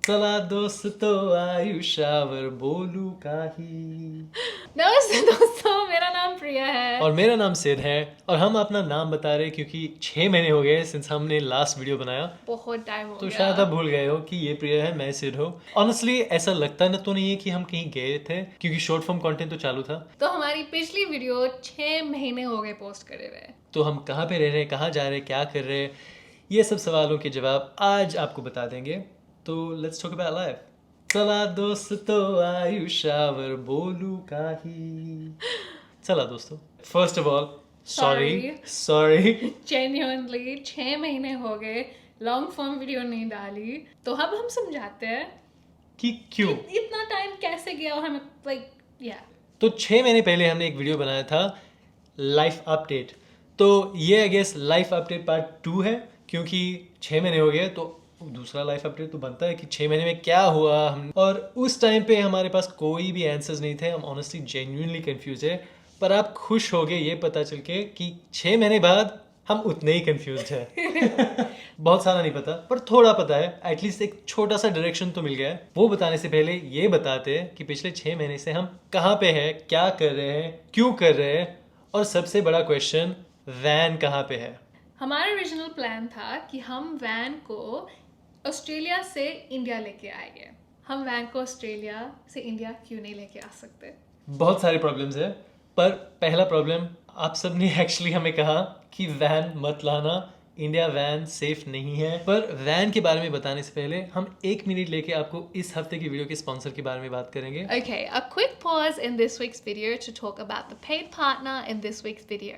चला दोस्तों आयुष्यावर बोलू काही। नमस्ते दोस्तों, मेरा नाम प्रिया है। और मेरा नाम सिड है। और हम अपना नाम बता रहे हैं क्योंकि 6 महीने हो गए सिंस हमने लास्ट वीडियो बनाया। बहुत टाइम हो तो गया। शायद आप भूल गए हो कि ये प्रिया है, मैं सिड हूँ। ऑनेस्टली ऐसा लगता न तो नहीं है कि हम कहीं गए थे, क्योंकि शॉर्ट फॉर्म कंटेंट तो चालू था। तो हमारी पिछली वीडियो 6 महीने हो गए पोस्ट करे हुए। तो हम कहाँ पे रह रहे हैं, कहाँ जा रहे हैं, क्या कर रहे हैं, ये सब सवालों के जवाब आज आपको बता देंगे। तो लेट्स टॉक अबाउट लाइफ। चला दोस्तों आयुष्यावर बोलू काही। चला दोस्तों, first of all sorry. Genuinely 6 महीने हो गए लॉन्ग फॉर्म वीडियो नहीं डाली। तो अब हम समझाते हैं कि क्यों इतना टाइम कैसे गया और हमें लाइक या तो 6 महीने पहले हमने एक वीडियो बनाया था लाइफ अपडेट। तो ये I guess life update part 2 है, क्योंकि 6 महीने हो गए तो दूसरा लाइफ अपडेट तो बनता है कि 6 महीने में क्या हुआ हम। और उस टाइम पे हमारे पास कोई भी आंसर्स नहीं थे, हम ऑनेस्टली जेन्युइनली कंफ्यूज है। पर आप खुश हो गए ये पता चल के कि 6 महीने बाद हम उतने ही कंफ्यूज है। बहुत सारा नहीं पता पर थोड़ा पता है, एटलीस्ट एक छोटा सा डायरेक्शन तो मिल गया है। वो बताने से पहले ये बताते हैं कि पिछले 6 महीने से हम कहाँ पे हैं, क्या कर रहे हैं, क्यों कर रहे हैं, और सबसे बड़ा क्वेश्चन, वैन कहाँ पे है। हमारा ओरिजिनल प्लान था कि हम वैन को ऑस्ट्रेलिया से इंडिया लेके आएंगे। हम वैन को ऑस्ट्रेलिया से इंडिया क्यों नहीं लेके आ सकते? बहुत सारे प्रॉब्लम्स है, पर पहला प्रॉब्लम, आप सब ने एक्चुअली हमें कहा कि वैन मत लाना, इंडिया वैन सेफ नहीं है। पर वैन के बारे में बताने से पहले हम 1 मिनट लेके आपको इस हफ्ते की वीडियो के स्पॉन्सर के बारे में बात करेंगे। Okay, a quick pause in this week's video to talk about the paid partner in this week's video,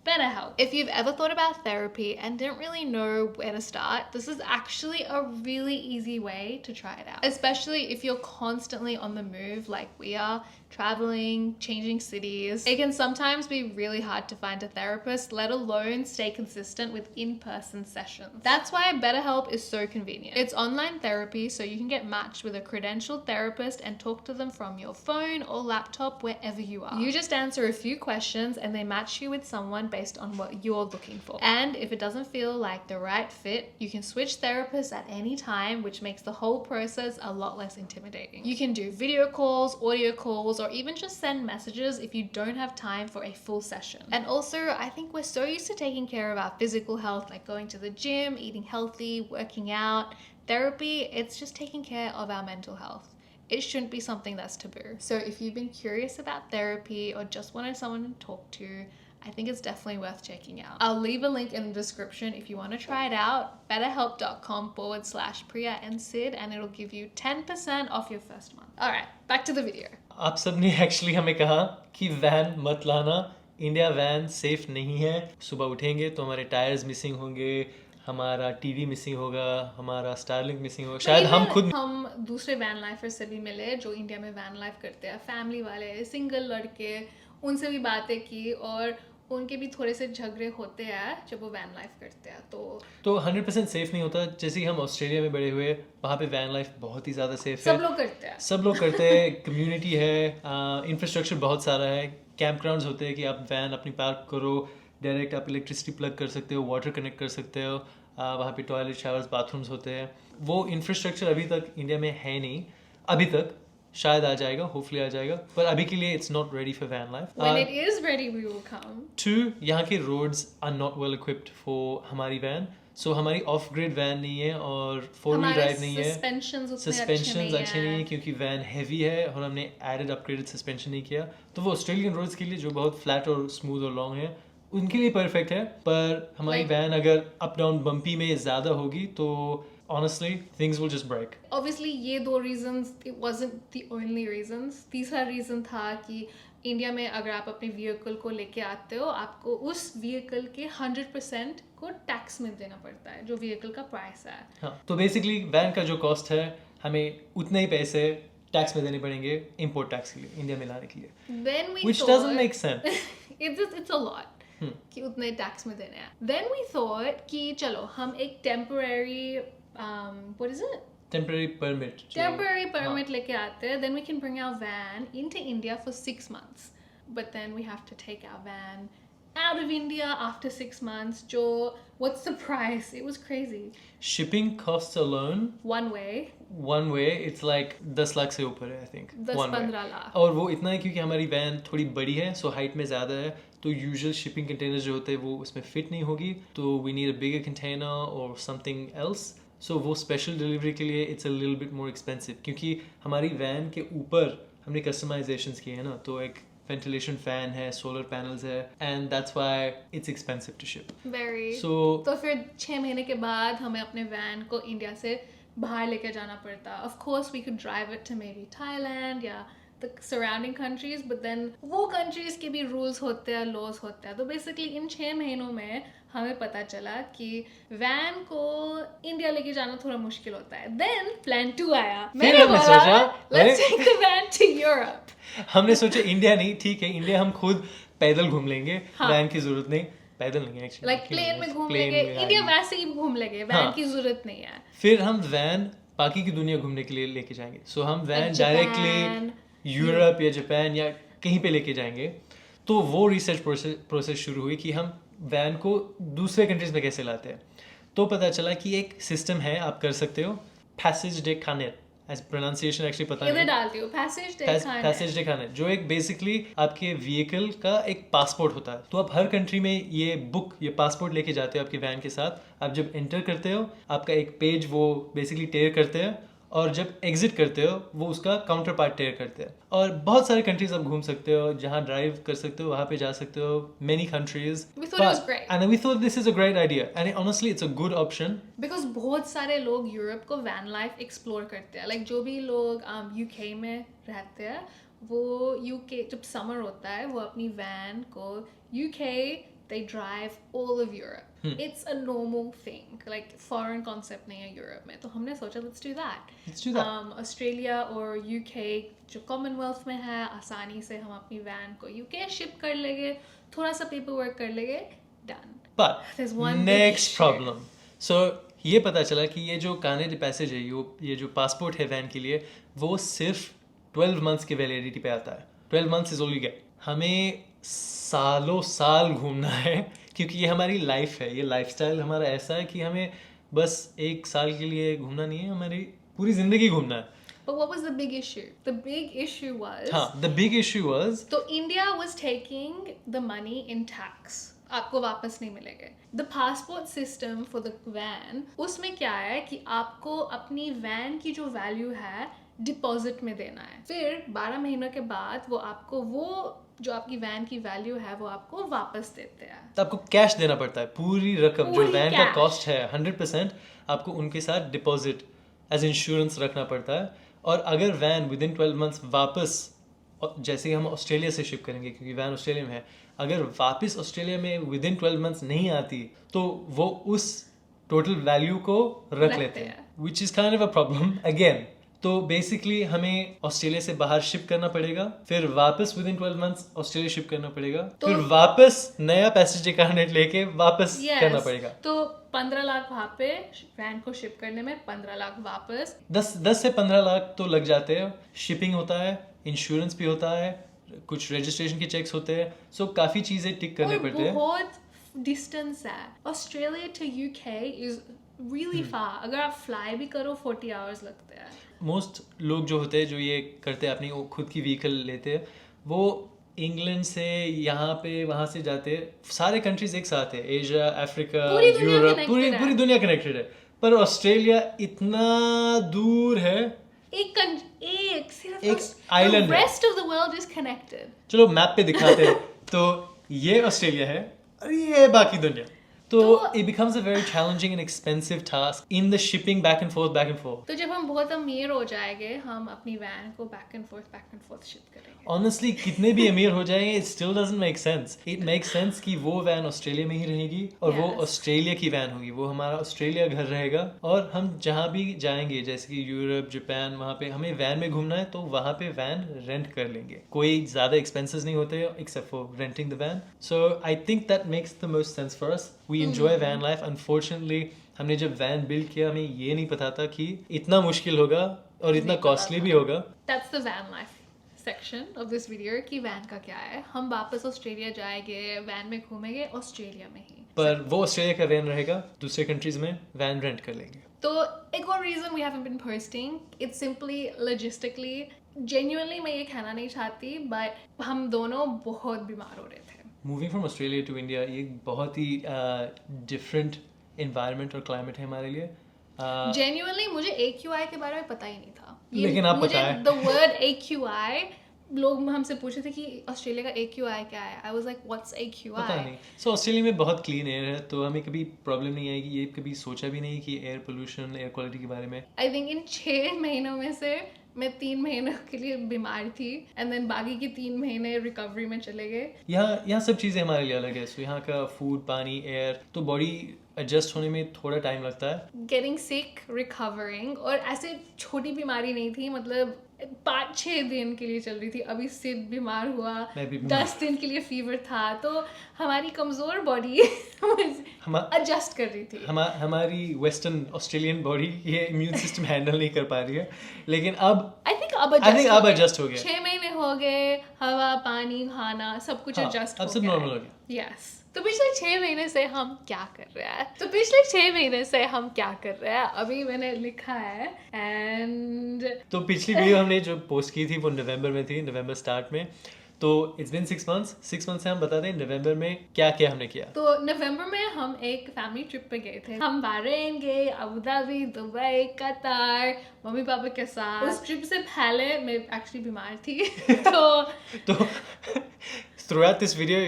BetterHelp. If you've ever thought about therapy and didn't really know where to start, this is actually a really easy way to try it out. Especially if you're constantly on the move like we are, traveling, changing cities. It can sometimes be really hard to find a therapist, let alone stay consistent with in-person sessions. That's why BetterHelp is so convenient. It's online therapy, so you can get matched with a credentialed therapist and talk to them from your phone or laptop wherever you are. You just answer a few questions and they match you with someone based on what you're looking for. And if it doesn't feel like the right fit, you can switch therapists at any time, which makes the whole process a lot less intimidating. You can do video calls, audio calls, or even just send messages if you don't have time for a full session. And also, I think we're so used to taking care of our physical health, like going to the gym, eating healthy, working out. Therapy, it's just taking care of our mental health. It shouldn't be something that's taboo. So if you've been curious about therapy or just wanted someone to talk to, I think it's definitely worth checking out. I'll leave a link in the description if you want to try it out. BetterHelp.com/Priya and Sid, and it'll give you 10% off your first month. All right, back to the video. आप सब ने actually हमें कहा कि van मत लाना, India van safe नहीं है। सुबह उठेंगे तो हमारे टायर्स मिसिंग होंगे, हमारा टीवी मिसिंग होगा, हमारा स्टारलिंक मिसिंग होगा, शायद हम खुद दूसरे वैन लाइफर से भी मिले जो इंडिया में वैन लाइफ करते हैं, फैमिली वाले, सिंगल लड़के, उनसे भी बातें की और उनके भी थोड़े से झगड़े होते हैं जब वो वैन लाइफ करते हैं। तो 100% सेफ नहीं होता। जैसे कि हम ऑस्ट्रेलिया में बड़े हुए, वहाँ पे वैन लाइफ बहुत ही ज़्यादा सेफ है। सब लोग करते हैं, कम्युनिटी है, इंफ्रास्ट्रक्चर बहुत सारा है, कैंप ग्राउंड्स होते हैं कि आप वैन अपनी पार्क करो, डायरेक्ट आप इलेक्ट्रिसिटी प्लग कर सकते हो, वाटर कनेक्ट कर सकते हो, वहाँ पे टॉयलेट, शावर्स, बाथरूम्स होते हैं। वो इंफ्रास्ट्रक्चर अभी तक इंडिया में है नहीं, अभी तक। शायद आ जाएगा, होपफुली आ जाएगा, पर अभी के लिए it's not ready for van life. When it is ready, we will come. 2, यहाँ के roads are not well equipped for हमारी वैन। सो हमारी ऑफ ग्रिड वैन नहीं है और 4-wheel ड्राइव नहीं है, सस्पेंशन अच्छे नहीं है क्योंकि वैन हैवी है और हमने एडेड अपग्रेडेड सस्पेंशन नहीं किया। तो वो ऑस्ट्रेलियन रोड्स के लिए जो बहुत फ्लैट और स्मूथ और लॉन्ग है उनके लिए परफेक्ट है। पर हमारी वैन अगर अप डाउन बम्पी में ज़्यादा होगी तो honestly things will just break. Obviously ये 2 reasons, it wasn't the only reasons. तीसरा रीजन था कि इंडिया में अगर आप अपने व्हीकल को लेके आते हो, आपको उस व्हीकल के 100% को टैक्स में देना पड़ता है जो व्हीकल का प्राइस है। हाँ, तो बेसिकली वैन का जो कॉस्ट है हमें उतने ही पैसे टैक्स में देने पड़ेंगे इम्पोर्ट टैक्स के लिए, इंडिया में लाने के लिए। Then we which thought, doesn't make sense. it's a lot कि उतने टैक्स में देने हैं। Then we thought कि चलो हम एक temporary what is it? Temporary permit. Temporary permit लेके आते हैं, then we can bring our van into India for 6 months. But then we have to take our van out of India after 6 months. जो what's the price? It was crazy. Shipping costs alone One way, one way it's like 10 lakh से ऊपर है I think 10-15 lakh. और वो इतना है क्योंकि हमारी वैन थोड़ी बड़ी है सो हाइट में ज़्यादा है तो यूजुअल शिपिंग कंटेनर जो होते हैं वो उसमें फिट नहीं होगी तो we need a bigger container और समथिंग एल्स सो वो स्पेशल डिलीवरी के लिए it's a little bit more expensive क्योंकि हमारी वैन के ऊपर हमने कस्टमाइजेशंस किए हैं ना तो एक वेंटिलेशन फैन है सोलर पैनल्स है and that's why it's expensive to ship Very. So तो फिर 6 महीने के बाद हमें अपने वैन को इंडिया से बाहर लेकर जाना पड़ता. Of course we could drive it to maybe Thailand या the surrounding countries, but then वो countries के भी rules होते हैं, laws होते हैं. तो basically इन 6 महीनों में हमें पता चला कि वैन को इंडिया लेके जाना थोड़ा मुश्किल होता है. Then plan 2 आया. मैंने हमने बोला सोचा, let's take the van to Europe. हमने सोचा इंडिया नहीं ठीक है इंडिया हम खुद पैदल घूम लेंगे हाँ. वैन की जरूरत नहीं पैदल नहीं एक्चुअली Like plane में घूम लेंगे. इंडिया वैसे ही घूम लेंगे. वैन हाँ. की जरूरत नहीं है. फिर हम वैन बाकी की दुनिया घूमने के लिए लेके जाएंगे सो हम van Like Japan, directly Europe या जापान या कहीं पे लेके जाएंगे तो वो रिसर्च प्रोसेस शुरू हुई कि हम वैन को दूसरे कंट्रीज में कैसे लाते हैं तो पता चला कि एक सिस्टम है आप कर सकते हो पैसेज डे खानेट एज प्रोनाउंसिएशन एक्चुअली पता इधर नहीं डालती हूँ पैसेज पैसेज डे खानेट जो एक बेसिकली आपके व्हीकल का एक पासपोर्ट होता है तो आप हर कंट्री में ये पासपोर्ट लेके जाते हो आपके वैन के साथ आप जब एंटर करते हो आपका एक पेज वो बेसिकली टेयर करते हैं और जब एग्जिट करते हो वो उसका काउंटर पार्ट टेयर करते हैं और बहुत सारे कंट्रीज आप घूम सकते हो जहाँ ड्राइव कर सकते हो वहाँ पे जा सकते हो many countries We thought it was great. and we thought this is a great idea and honestly it's a good option because बहुत सारे लोग यूरोप को वैन लाइफ एक्सप्लोर करते हैं लाइक जो भी लोग यूके में रहते हैं वो यूके जब समर होता है वो अपनी वैन को UK they drive all of Europe. It's a normal thing. Like foreign concept नहीं है यूरोप में तो हमने सोचा let's do that. Let's do that. Australia और यूके जो कॉमनवेल्थ में है आसानी से हम अपनी वैन को यूके शिप कर लेंगे थोड़ा सा पेपर वर्क कर लेंगे done. But There's one big next issue. problem. So ये पता चला कि ये जो कानेडी पैसेज है ये जो पासपोर्ट है वैन के लिए वो सिर्फ 12 मंथ्स की वैलिडिटी पे आता है 12 months is all you get हमें सालों साल घूमना है क्योंकि ये हमारी लाइफ है ये लाइफस्टाइल हमारा ऐसा है कि हमें बस एक साल के लिए घूमना नहीं है हमारी पूरी जिंदगी घूमना है. But what was the big issue? The big issue was हाँ the big issue was तो India was taking the money in tax. आपको वापस नहीं मिलेंगे. The passport system for the van उसमें क्या है कि आपको अपनी वैन की जो वैल्यू है डिपॉजिट में देना है फिर 12 महीनों के बाद वो आपको वो जो आपकी वैन की वैल्यू है वो आपको वापस देते हैं. तो आपको कैश देना पड़ता है पूरी रकम जो पूरी वैन का cash. कॉस्ट है 100% आपको उनके साथ डिपॉजिट एज इंश्योरेंस रखना पड़ता है और अगर वैन विद इन 12 मंथ्स वापस जैसे ही हम ऑस्ट्रेलिया से शिप करेंगे क्योंकि वैन ऑस्ट्रेलिया में है अगर वापस ऑस्ट्रेलिया में विद इन 12 मंथ्स नहीं आती तो वो उस टोटल वैल्यू को रख लेते हैं which is kind of a problem again. तो बेसिकली हमें ऑस्ट्रेलिया से बाहर शिप करना पड़ेगा फिर वापस with in 12 months Australia ship करना पड़ेगा तो फिर वापस नया पैसेज कार्नेट लेके वापस Yes. करना पड़ेगा. तो 15 लाख वहाँ पे वैन को शिप करने में 15 लाख वापस 10 से 15 लाख तो लग जाते हैं शिपिंग होता है इंश्योरेंस भी होता है कुछ रजिस्ट्रेशन के चेक्स होते हैं सो काफी चीजें टिक करने और पड़ते हैं. बहुत डिस्टेंस है Australia to UK is really far अगर आप फ्लाई भी करो 40 आवर्स लगते हैं. मोस्ट लोग जो होते हैं जो ये करते हैं अपनी वो खुद की व्हीकल लेते हैं वो इंग्लैंड से यहाँ पे वहाँ से जाते हैं सारे कंट्रीज एक साथ है एशिया अफ्रीका पूरी दुनिया यूरोप connected है. पूरी दुनिया कनेक्टेड है पर ऑस्ट्रेलिया इतना दूर है एक सिर्फ एक island है. Rest of the world is connected. चलो मैप पे दिखाते हैं तो ये ऑस्ट्रेलिया है और ये बाकी दुनिया तो it becomes a very challenging and expensive task in the shipping back and forth. तो जब हम बहुत अमीर हो जाएंगे हम अपनी वैन को बैक एंड फोर्थ शिप करेंगे. Honestly कितने भी अमीर हो जाएंगे it still doesn't make sense. It makes sense कि वो वैन ऑस्ट्रेलिया में ही रहेगी और वो Yes. ऑस्ट्रेलिया की वैन होगी वो हमारा ऑस्ट्रेलिया घर रहेगा और हम जहाँ भी जाएंगे जैसे कि यूरोप जापान वहाँ पे हमें वैन में घूमना है तो वहाँ पे वैन रेंट कर लेंगे कोई ज़्यादा एक्सपेंसेस नहीं होते except for renting the van. So I think that makes the most sense for us. We enjoy van life. Unfortunately हमने जब वैन बिल्ड किया हमें ये नहीं पता था कि इतना मुश्किल होगा और इतना नहीं पता कॉस्टली था. भी होगा. That's the van life. section of this video कि वैन का क्या है. हम वापस ऑस्ट्रेलिया जाएंगे, वैन में घूमेंगे ऑस्ट्रेलिया में ही. पर वो ऑस्ट्रेलिया का वैन रहेगा, दूसरे कंट्रीज में वैन रेंट कर लेंगे. तो एक और reason we haven't been posting, it's simply logistically, genuinely मैं ये कहना नहीं चाहती, but हम दोनों बहुत बीमार हो रहे थे. Moving from Australia to India ये बहुत ही डिफरेंट एनवायरनमेंट और क्लाइमेट है हमारे लिए. Genuinely मुझे AQI के बारे में पता ही नहीं था. लेकिन आप मुझे बताएं. the word AQI, लोग हमसे पूछे थे कि ऑस्ट्रेलिया का AQI क्या है. I was like, what's AQI? पता नहीं. सो ऑस्ट्रेलिया में बहुत क्लीन एयर है, तो हमें कभी प्रॉब्लम नहीं आएगी. ये कभी सोचा भी नहीं कि एयर पोल्यूशन, एयर क्वालिटी के बारे में. I think इन 6 महीनों में से मैं 3 महीनों के लिए बीमार थी, एंड देन बाकी के 3 महीने रिकवरी में चले गए. यहाँ सब चीज़ें हमारे लिए अलग है. सो यहाँ का फूड, पानी, एयर, तो बॉडी एडजस्ट होने में थोड़ा टाइम लगता है. गेटिंग सिक, रिकवरिंग, और ऐसे छोटी बीमारी नहीं थी, मतलब 5-6 दिन के लिए चल रही थी. अभी सिर बीमार हुआ, मैं भी बीमार. 10 दिन के लिए फीवर था. तो हमारी कमजोर बॉडी एडजस्ट कर रही थी. हमारी वेस्टर्न ऑस्ट्रेलियन बॉडी ये इम्यून सिस्टम हैंडल नहीं कर पा रही है. लेकिन अब आई थिंक अब एडजस्ट हो गया. 6 महीने हो गए, हवा, पानी, खाना सब कुछ एडजस्ट अब हो सब गया. नॉर्मल हो गया. यस. तो पिछले 6 महीने से हम क्या कर रहे हैं? अभी मैंने लिखा है, एंड तो पिछली वीडियो हमने जो पोस्ट की थी वो नवंबर में थी, नवंबर स्टार्ट में. तो इट्स बिन 6 मंथ्स. 6 मंथ से हम बता दें नवंबर में क्या क्या हमने किया. तो नवंबर में हम एक फैमिली ट्रिप पे गए थे. हम बहरीन गए, अबू धाबी, दुबई, कतार, मम्मी पापा के साथ. उस ट्रिप से पहले मैं एक्चुअली बीमार थी. तो थ्रू आउट दिस वीडियो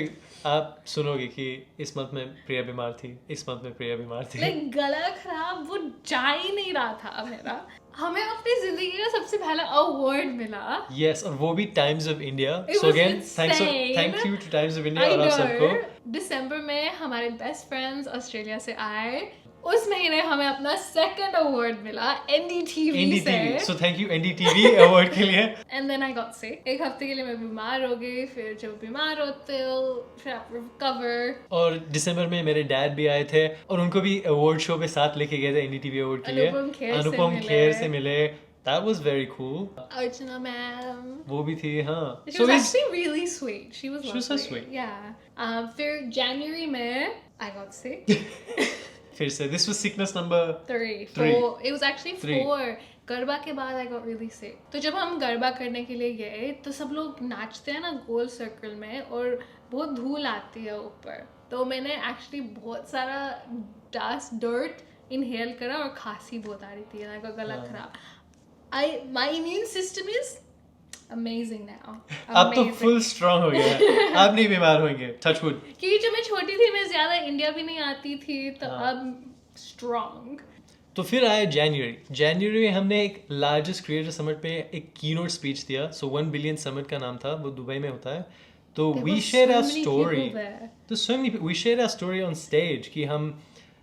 आप सुनोगे कि इस मंथ में प्रिया बीमार थी, इस मंथ में प्रिया बीमार थी. लाइक गला खराब, वो जा ही नहीं रहा था मेरा. हमें अपनी जिंदगी का सबसे पहला अवार्ड मिला. यस, और वो भी times of India. It so was again insane. Thank you two times of India और आप सबको. दिसंबर में हमारे बेस्ट फ्रेंड्स ऑस्ट्रेलिया से आए. उस महीने हमें अपना सेकंड अवार्ड मिला NDTV से. So thank you NDTV award के लिए. And then I got sick. एक हफ्ते के लिए मैं बीमार हो गई. फिर जब बीमार होते हो फिर आप रिकवर. और दिसंबर में मेरे डैड भी आए थे और उनको भी अवार्ड शो पे साथ लेके गए थे NDTV अवार्ड के लिए. अनुपम खेर से मिले. That was very cool. Archana ma'am. वो भी थी. हाँ. She was actually really sweet. She was so sweet. Yeah. फिर January में I got sick. फिर से this was sickness number 3. It was actually 4. Garba के बाद I got really sick. तो जब हम गरबा करने के लिए गए तो सब लोग नाचते हैं ना गोल सर्कल में, और बहुत धूल आती है ऊपर. तो मैंने एक्चुअली बहुत सारा डर्ट इनहेल करा और खांसी बहुत आ रही थी. मेरा गला खराब. My immune system is amazing now. अब तो फुल स्ट्रांग हो गया है. आप नहीं बीमार होंगे, टच वुड. क्योंकि जब मैं छोटी थी मैं ज्यादा इंडिया भी नहीं आती थी, तो अब स्ट्रांग. तो फिर आया जनवरी में हमने एक लार्जेस्ट क्रिएटर समिट पे एक कीनोट स्पीच दिया. सो 1 बिलियन समिट का नाम था, वो दुबई में होता है. तो वी शेयर आवर स्टोरी. तो so many we share our story on stage कि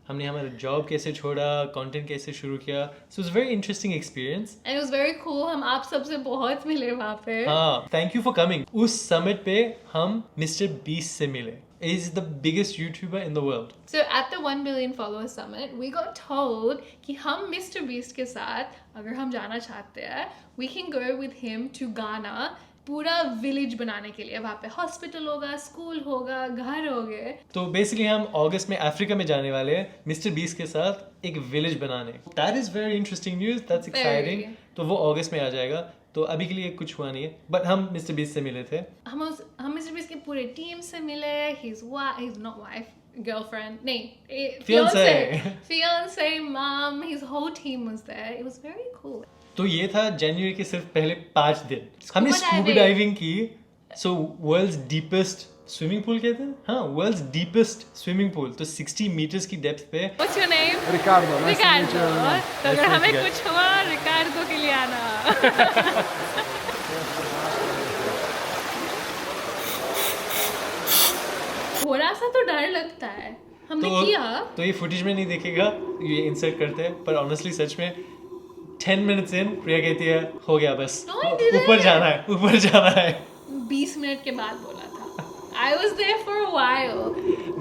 हमने हमारा जॉब कैसे छोड़ा, कंटेंट कैसे शुरू किया. So it's very interesting experience. And it was very cool. हम आप सबसे बहुत मिले वहाँ पे. हाँ, थैंक यू फॉर कमिंग. उस समिट पे हम मिस्टर बीस्ट से मिले. He is the biggest YouTuber in the world. So at the 1 billion follower summit, we got told कि हम Mr. Beast के साथ अगर हम जाना चाहते हैं, we can go with him to Ghana. पूरा विलेज बनाने के लिए. वहाँ पे हॉस्पिटल होगा, स्कूल होगा, घर होंगे. तो बेसिकली हम अगस्त में अफ्रीका में जाने वाले हैं मिस्टर बीस्ट के साथ एक विलेज बनाने. That is very interesting news. That's exciting. तो वो अगस्त में आ जाएगा. तो अभी के लिए कुछ हुआ नहीं है, बट हम मिस्टर बीस्ट से मिले थे. हम मिस्टर बीस्ट के पूरे टीम से मिले. He's not wife, girlfriend, नहीं, fiance, mom, his whole team was there. It was very cool. तो ये था जनवरी के सिर्फ पहले 5 दिन. हमने स्कूबा डाइविंग की. सो वर्ल्ड्स डीपेस्ट स्विमिंग पूल कहते हैं. हाँ, वर्ल्ड्स डीपेस्ट स्विमिंग पूल. तो 60 मीटर्स की डेप्थ पे. What's your name? Ricardo. Ricardo. तो अगर हमें कुछ हुआ रिकार्डो के लिए आना. थोड़ा सा तो डर लगता है. हमने किया. तो ये फुटेज में नहीं देखेगा, ये इंसर्ट करते हैं. पर ऑनेस्टली सच में 10 मिनट्स इन प्रिया कहती है हो गया बस, ऊपर जाना है. 20 मिनट के बाद बोला था. I was there for a while.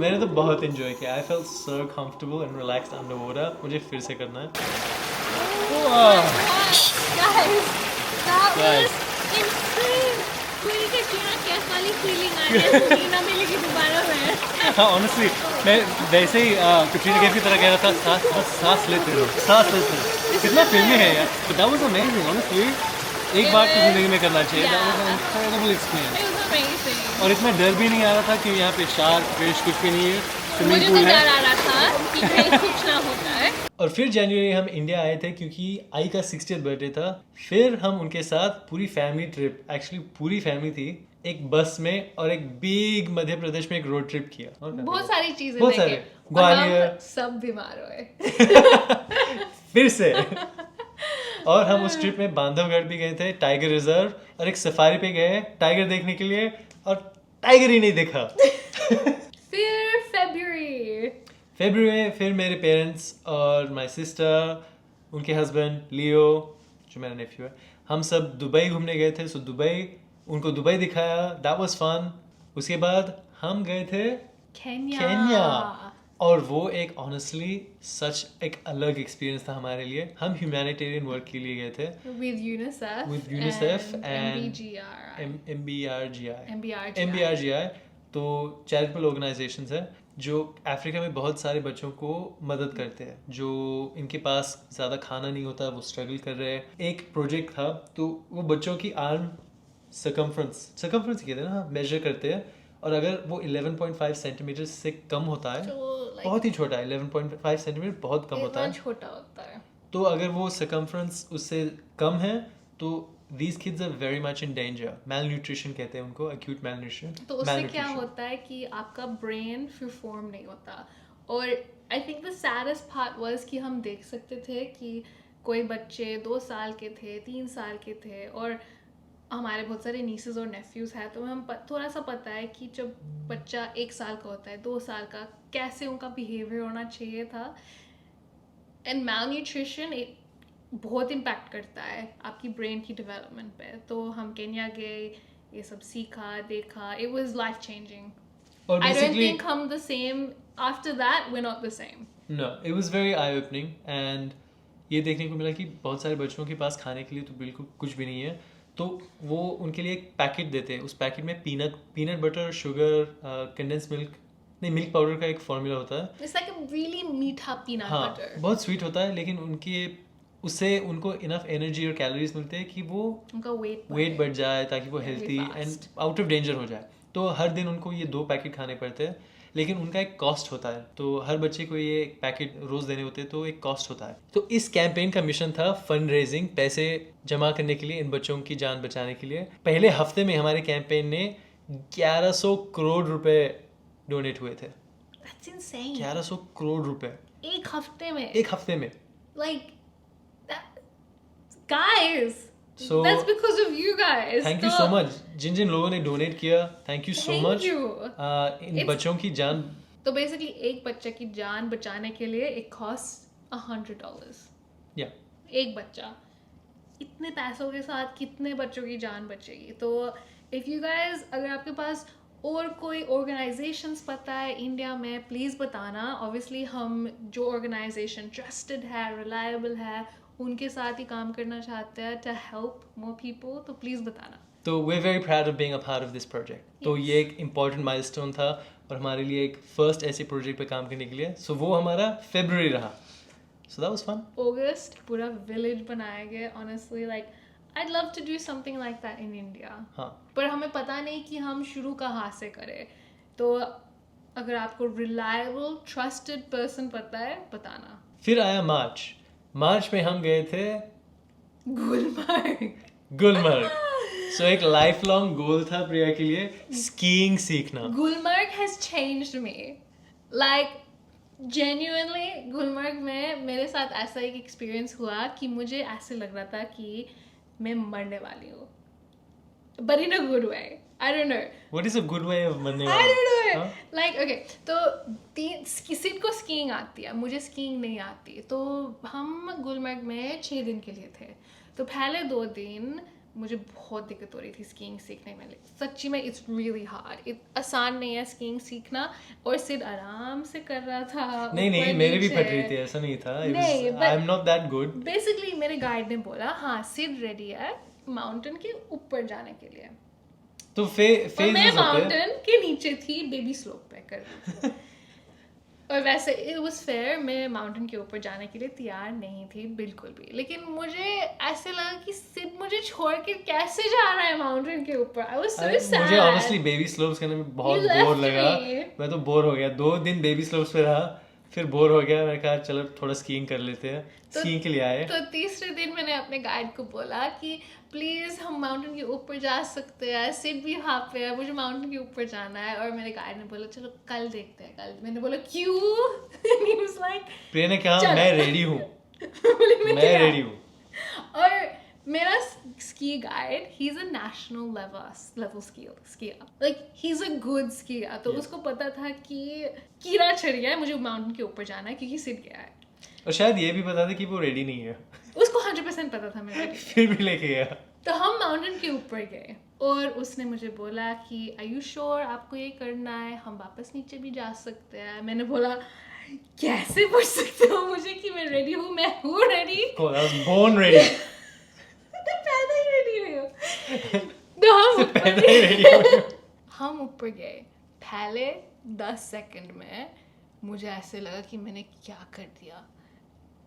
मैंने तो बहुत एंजॉय किया. I felt so comfortable and relaxed underwater. मुझे फिर से करना है. Guys, that was insane. कोई कटरीना कैफ वाली फीलिंग आ रही है, कटरीना मिलेगी दोबारा में। हाँ ऑनेस्टली मैं वैसे ही कटरीना कैफ की तरह कह रहा था, सांस बस सांस लेते रहो, सांस लेते रहो। कितना फिल्मी है यार, but that was amazing honestly. एक बार तो जिंदगी में करना चाहिए, that was an incredible experience. It was amazing. और इसमें डर भी नहीं आ रहा था कि यहाँ पे शार्क फिश कुछ भी नहीं है, मुझे स्विमिंग तो पूल डर है। आ रहा था कि कहीं कुछ ना होता है। और फिर जनवरी हम इंडिया आए थे क्योंकि आई का 60th बर्थडे था। फिर हम उनके साथ पूरी फैमिली ट्रिप, एक्चुअली पूरी फैमिली थी, एक बस में और एक बिग मध्य प्रदेश में एक रोड ट्रिप किया। और क्या बहुत किया? सारी चीजें बहुत देखे। सारे। और ग्वालियर। हम सब बीमार हुए। फिर से और हम उस ट्रिप में बांधवगढ़ भी गए थे, टाइगर रिजर्व, और एक सफारी पे गए टाइगर देखने के लिए, और टाइगर ही नहीं देखा। फिर फरवरी में फिर मेरे पेरेंट्स और माय सिस्टर, उनके हस्बैंड लियो, जो मेरा नेफ्यू है, हम सब दुबई घूमने गए थे। सो दुबई, उनको दुबई दिखाया, दैट वाज फन। उसके बाद हम गए थे केन्या, और वो एक ऑनेस्टली सच एक अलग एक्सपीरियंस था हमारे लिए। हम ह्यूमैनिटेरियन वर्क के लिए गए थे with UNICEF and MBGI. MBRGI, तो चैरिटेबल ऑर्गेनाइजेशंस है जो अफ्रीका में बहुत सारे बच्चों को मदद करते हैं, जो इनके पास ज़्यादा खाना नहीं होता, वो स्ट्रगल कर रहे हैं। एक प्रोजेक्ट था, तो वो बच्चों की आर्म सकम्फ्रेंस कहते हैं ना, मेजर करते हैं, और अगर वो 11.5 सेंटीमीटर से कम होता है, बहुत ही छोटा है, 11.5 सेंटीमीटर बहुत कम होता है, छोटा होता है, तो अगर वो सकम्फ्रेंस उससे कम है तो these kids are very much in danger. Malnutrition कहते हैं उनको, acute malnutrition. तो उससे क्या होता है कि आपका ब्रेन फिर फॉर्म नहीं होता। और आई think the saddest part was कि हम देख सकते थे कि कोई बच्चे 2 साल के थे, 3 साल के थे, और हमारे बहुत सारे नीसेस और नेफ्यूज हैं, तो हम थोड़ा सा पता है कि जब बच्चा 1 साल का होता है, 2 साल का, कैसे उनका बिहेवियर होना चाहिए था। एंड malnutrition बहुत इम्पैक्ट करता है आपकी ब्रेन की डेवलपमेंट पे। तो हम केन्या गए, ये सब सीखा, देखा, इट वाज लाइफ चेंजिंग। और आई डोंट basically थिंक हम the same after that, we are not the same. no, it was very eye opening, and ये देखने को मिला कि बहुत सारे बच्चों के पास खाने के लिए तो बिल्कुल कुछ भी नहीं है, तो वो उनके लिए एक पैकेट देते हैं। उस पैकेट में peanut butter, sugar, condense milk, नहीं, मिल्क पाउडर का एक फॉर्मूला होता है। इट्स लाइक अ रियली मीठा पीनट हाँ, बटर। बहुत स्वीट होता है, लेकिन उससे उनको इनफ एनर्जी और कैलोरीज मिलते हैं कि वो उनका वेट बढ़ जाए, ताकि वो Very healthy and fast. Out of danger हो जाए। तो हर दिन उनको ये 2 पैकेट खाने पड़ते हैं, लेकिन उनका एक कॉस्ट होता है, तो हर बच्चे को ये एक पैकेट रोज देने होते हैं, तो एक कॉस्ट होता है। तो इस कैंपेन का मिशन था फंड रेजिंग, पैसे जमा करने के लिए, इन बच्चों की जान बचाने के लिए। पहले हफ्ते में हमारे कैंपेन ने 1100 करोड़ रुपए डोनेट हुए थे। That's insane. 1100 करोड़ रुपए एक हफ्ते में। एक हफ्ते में। Like that, guys. So that's because of you guys. Thank you so much जिन जिन लोगों ने डोनेट किया, thank you so Thank much. you. इन It's- बच्चों की जान, तो बेसिकली एक बच्चे की जान बचाने के लिए इट कॉस्ट $100। या एक बच्चा, इतने पैसों के साथ कितने बच्चों की जान बचेगी। तो इफ़ यू गाइज, अगर आपके पास और कोई ऑर्गेनाइजेशंस पता है इंडिया में, प्लीज़ बताना। ऑब्वियसली हम जो ऑर्गेनाइजेशन ट्रस्टेड है, रिलायबल है, उनके साथ ही काम करना चाहते हैं टू हेल्प मोर पीपल, तो प्लीज़ बताना। तो we are very proud of being a part of this project. तो Yes. ये एक इम्पॉर्टेंट माइलस्टोन था और हमारे लिए एक फर्स्ट ऐसे प्रोजेक्ट पे काम करने के लिए। सो वो हमारा फरवरी रहा। So that was fun. अगस्त पूरा विलेज बनाया गया। Honestly, like I'd love to do something like that in India. हाँ, पर हमें पता नहीं कि हम शुरू कहाँ से करें। तो अगर आपको रिलायबल ट्रस्टेड पर्सन पता है, बताना। फिर आया मार्च में हम गए थे गुलमर्ग। सो एक लाइफ लॉन्ग गोल था प्रिया के लिए, स्कीइंग सीखना। Gulmarg has changed me. Like genuinely, Gulmarg में मेरे साथ ऐसा एक एक्सपीरियंस हुआ कि मुझे ऐसे लग रहा था कि मैं मरने वाली हूँ, but in a good way. I don't know. What is a good way of मरने I वाली? don't know. हाँ? Like okay, तो किसी को स्कीइंग आती है, मुझे स्कीइंग नहीं आती। तो हम गुलमर्ग में 6 दिन के लिए थे। तो पहले 2 दिन मुझे बहुत दिक्कत हो रही थी स्कीइंग सीखने में। सच्ची में इट्स रियली हार्ड, आसान नहीं है स्कीइंग सीखना। और सिर्फ आराम से कर रहा था। नहीं, मेरे भी फट रही थी, ऐसा नहीं था। नहीं, I am not that good. Basically मेरे गाइड ने बोला, हाँ सिड रेडी है माउंटेन के ऊपर जाने के लिए। तो और फेजेस मैं होते हैं। माउंटेन के नीचे थी, बेबी स्लोप पे कर रही थी। और वैसे इट वाज फेयर, मैं माउंटेन के ऊपर जाने के लिए तैयार नहीं थी बिल्कुल भी, लेकिन मुझे ऐसे लगा कि सिर्फ मुझे छोड़ के कैसे जा रहा है माउंटेन के ऊपर। आई वाज सो अरे सैड। मुझे ऑनेस्टली बेबी स्लोप्स करने में बहुत left बोर लगा। me. मैं तो बोर हो गया, 2 दिन बेबी स्लोप्स पे रहा, फिर बोर हो गया। मैंने कहा चलो थोड़ा स्कीइंग कर लेते हैं, स्कीइंग के लिए आए। तो तीसरे दिन मैंने अपने गाइड को बोला कि प्लीज हम माउंटेन के ऊपर जा सकते हैं, सिट भी वहाँ पे है, मुझे माउंटेन के ऊपर जाना है। और मेरे गाइड ने बोला चलो कल देखते हैं कल। मैंने बोला क्यों? He was like, प्रिया ने कहा चलो। मैं रेडी हूँ, बोली, मैं तैयार। रेडी हूँ। और मेरा ski guide, he is a national level skier, like he is a good skier. तो Yeah. उसको पता था कि कीड़ा चढ़ गया है, मुझे माउंटेन के ऊपर जाना है क्योंकि सिट गया है। और शायद ये भी पता था कि वो रेडी नहीं है, उसको 100% पता था मेरा। फिर भी लेके गया। तो हम माउंटेन के ऊपर गए और उसने मुझे बोला कि आर यू श्योर आपको ये करना है, हम वापस नीचे भी जा सकते हैं। मैंने बोला कैसे पूछ सकते हो मुझे कि मैं रेडी हूँ? मैं हूँ ready, I was born ready। तो पैदा ही रेडी हुई हो। तो हम पहले ही रेडी हूँ। हम ऊपर गए। पहले 10 सेकंड में मुझे ऐसे लगा कि मैंने क्या कर दिया।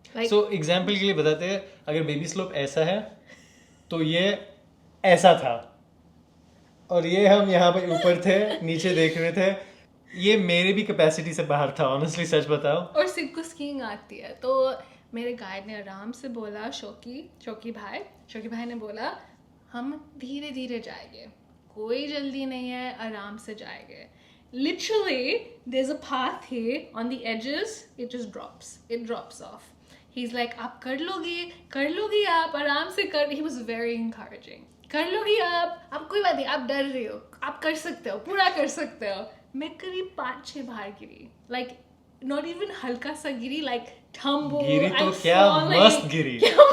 Like, सो एग्जाम्पल के लिए बताते हैं, अगर बेबी स्लोप ऐसा है तो ये ऐसा था, और ये हम यहाँ पे ऊपर थे, नीचे देख रहे थे। ये मेरे भी कैपेसिटी से बाहर था, ऑनेस्टली सच बताओ। और सिख को स्कीइंग आती है। तो मेरे गाइड ने आराम से बोला, शौकी भाई ने बोला हम धीरे धीरे जाएंगे, कोई जल्दी नहीं है, आराम से जाएंगे। Literally, there's a path here on the edges, it just drops off. He's like, आप कर लोगी आप, आराम से कर। He was very encouraging. कर लोगी आप कोई बात नहीं, आप डर रही हो, आप कर सकते हो, पूरा कर सकते हो। मैं करीब 5-6 बार गिरी, like not even हल्का सा गिरी, like tumble, गिरी तो I'm क्या falling. मस्त गिरी, क्या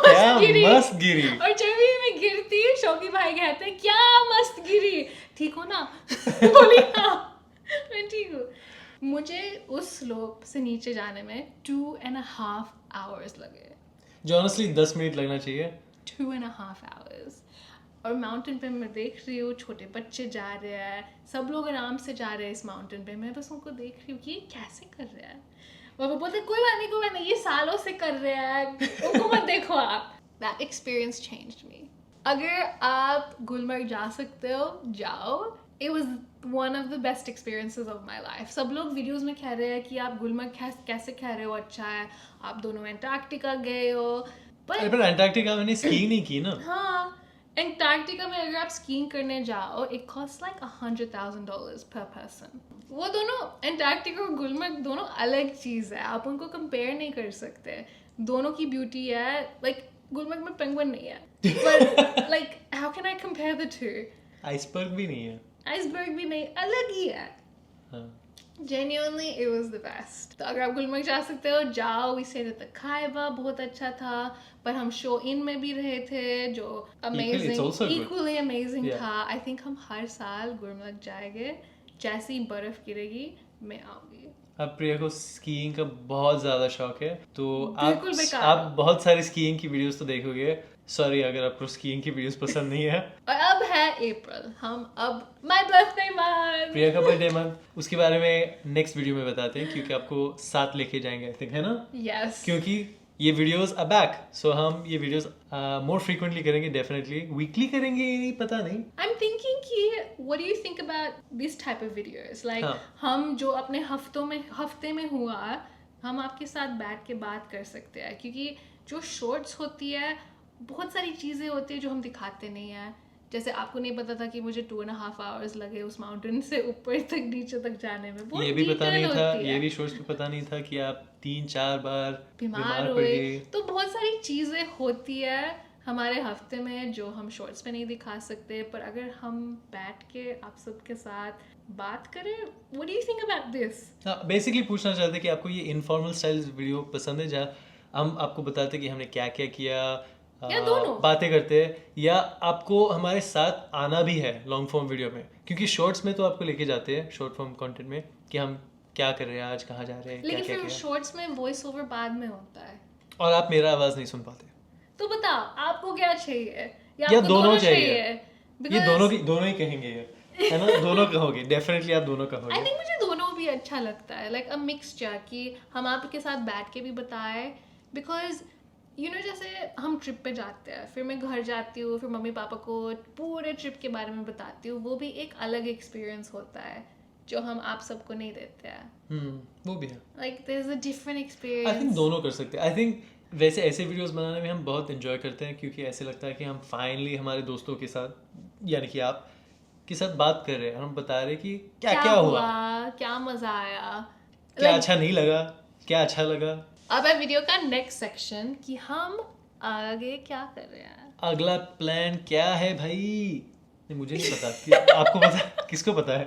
मस्त गिरी। गिरी। और जब भी मैं गिरती, शौकी भाई कहते हैं क्या मस्त गिरी, ठीक हो ना? बोली हाँ, मैं ठीक हूँ। मुझे उस स्लोप से नीचे जाने में 2.5 hours लगे। जो ऑनेस्टली 10 मिनट लगना चाहिए। 2.5 hours। और माउंटेन पे मैं देख रही हूँ छोटे बच्चे जा रहे हैं, सब लोग आराम से जा रहे हैं इस माउंटेन पे। मैं बस उनको देख रही हूँ कि ये कैसे कर रहे हैं। और वो बोलते कोई बात नहीं, ये सालों से कर रहे हैं, उनको मत देखो आप। That experience changed me. अगर आप गुलमर्ग जा सकते हो, जाओ। It was one of the best experiences of my life. सब लोग वीडियोस में कह रहे हैं कि आप गुलमर्ग कैसे कह रहे हो, अच्छा है, आप दोनों एंटार्क्टिका गए हो। पर एंटार्क्टिका में स्कीइंग नहीं की ना। हाँ, एंटार्क्टिका में अगर आप स्कीइंग करने जाओ, it costs like $100,000 per person. वो दोनों, एंटार्क्टिका और गुलमर्ग दोनों अलग चीज़ है, आप उनको कंपेयर नहीं कर सकते। दोनों की ब्यूटी है, like गुलमर्ग में पेंगुइन नहीं है, but like how can I compare the two? Iceberg भी नहीं है। आइसबर्ग भी नहीं, अलग ही है। हाँ। Genuinely, it was the best. तो अगर आप गुलमर्ग जा सकते हो, जाओ। We stayed at the Kaiba, बहुत अच्छा था। पर हम शो इन में भी रहे थे, जो it's also good. equally amazing Yeah. था। I think हम हर साल गुलमर्ग जाएंगे, जैसी बर्फ गिरेगी मैं आऊंगी। अब प्रिया को स्कीइंग का बहुत ज्यादा शौक है, तो बिल्कुल बेकार। आप बहुत सारी स्कीइंग की वीडियोस तो देखोगे। सॉरी अगर आपको स्कीइंग की वीडियोस पसंद नहीं है। और अब है अप्रैल, हम अब माय बर्थडे मंथ, प्रिया का बर्थडे मंथ, उसके बारे में नेक्स्ट वीडियो में बताते हैं, क्योंकि आपको साथ लेके जाएंगे आई थिंक, है ना? यस। क्योंकि ये वीडियोस आर बैक, सो हम ये वीडियोस मोर फ्रीक्वेंटली करेंगे, डेफिनेटली वीकली करेंगे, पता नहीं। I'm thinking कि what do you think about this type of videos? Like हाँ. हम जो अपने हफ्ते में हुआ, हम आपके साथ बैठ के बात कर सकते हैं, क्योंकि जो शॉर्ट्स होती है, बहुत सारी चीज़ें होती है जो हम दिखाते नहीं हैं। जैसे आपको नहीं पता था कि मुझे 2.5 hours लगे उस माउंटेन से ऊपर तक नीचे तक जाने में। बहुत ये भी पता detail नहीं था, होती है। ये भी शोर्ट्स पे पता नहीं था कि आप 3-4 बार बीमार पड़ हुए। गए। तो बहुत सारी चीज़ें होती है हमारे हफ्ते में जो हम शॉर्ट्स पे नहीं दिखा सकते, पर अगर हम बैठ के आप सबके साथ बात करें, what do you think about this? हाँ, बेसिकली पूछना चाहते कि आपको ये इनफॉर्मल स्टाइल वीडियो पसंद है, जहाँ हम आपको बताते कि हमने क्या क्या किया, या दोनों बातें करते हैं, या आपको हमारे साथ आना भी है लॉन्ग फॉर्म वीडियो में, क्योंकि शॉर्ट्स में तो आपको लेके जाते हैं शॉर्ट फॉर्म कंटेंट में कि हम क्या कर रहे हैं, आज कहाँ जा रहे हैं, क्या लेकिन क्या फिर किया, शॉर्ट्स में वॉइस ओवर बाद में होता है। और आप मेरा आवाज नहीं सुन पाते। तो बताओ आपको क्या चाहिए, या या आपको दोनों चाहिए। चाहिए? ये Because दोनों ही कहेंगे ये। है ना, दोनों कहोगे, डेफिनेटली आप दोनों आई कहोगे। थिंक मुझे दोनों भी अच्छा लगता है, लाइक अ मिक्सचर, कि हम आपके साथ बैठ के भी बताएं, बिकॉज जैसे हम ट्रिप पे जाते हैं, फिर मैं घर जाती हूँ, फिर मम्मी पापा को पूरे ट्रिप के बारे में बताती हूँ, वो भी एक अलग एक्सपीरियंस होता है जो हम आप सबको नहीं देते हैं। वो भी है। Like there is a different I think experience. दोनों कर सकते हैं। आई थिंक वैसे ऐसे वीडियोस बनाने में हम बहुत इंजॉय करते हैं, क्योंकि ऐसे लगता है कि हम फाइनली हमारे दोस्तों के साथ, यानी कि आप के साथ बात कर रहे हैं, और हम बता रहे हैं कि क्या क्या हुआ, क्या मजा आया, क्या Like, अच्छा नहीं लगा, क्या अच्छा लगा। अब है वीडियो का नेक्स्ट सेक्शन कि हम आगे क्या कर रहे हैं। अगला प्लान क्या है भाई? नहीं, मुझे नहीं पता कि आपको पता, किसको पता है?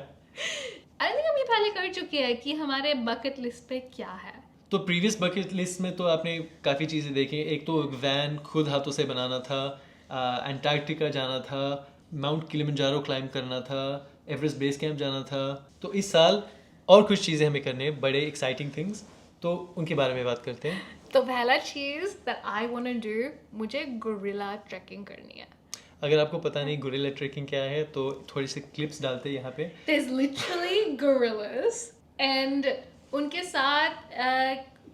आई थिंक हम ये पहले कर चुके हैं कि हमारे बकेट लिस्ट पे क्या है। तो प्रीवियस बकेट लिस्ट में तो आपने काफ़ी चीज़ें देखी। एक तो वैन खुद हाथों से बनाना था, अंटार्कटिका जाना था, माउंट किलिमंजारो क्लाइंब करना था, एवरेस्ट बेस कैंप जाना था। तो इस साल और कुछ चीज़ें हमें करने हैं, बड़े एक्साइटिंग थिंग्स, तो उनके बारे में बात करते हैं। तो पहला चीज that I want to do, मुझे गोरिल्ला ट्रैकिंग करनी है। अगर आपको पता नहीं गोरिल्ला ट्रेकिंग क्या है, तो थोड़ी सी क्लिप्स डालते हैं यहाँ पे। There's literally gorillas and उनके साथ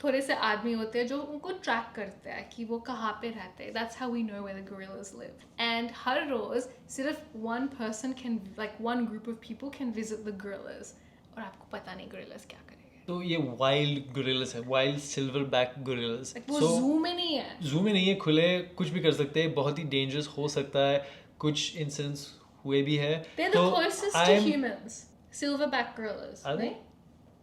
थोड़े से आदमी होते हैं जो उनको ट्रैक करते हैं कि वो कहाँ पे रहते हैं। That's how we know where the gorillas live. And हर रोज सिर्फ one person can, like one group of people can visit the gorillas. और आपको पता नहीं gorillas क्या करेंगे। तो ये वाइल्ड गोरिल्लास है, wild silver back gorillas. Like वो zoo में नहीं है। जू में नहीं है, खुले कुछ भी कर सकते हैं, बहुत ही डेंजरस हो सकता है, कुछ इंसिडेंट्स हुए भी है। They're the closest to humans. Silverback gorillas. Are they? नहीं?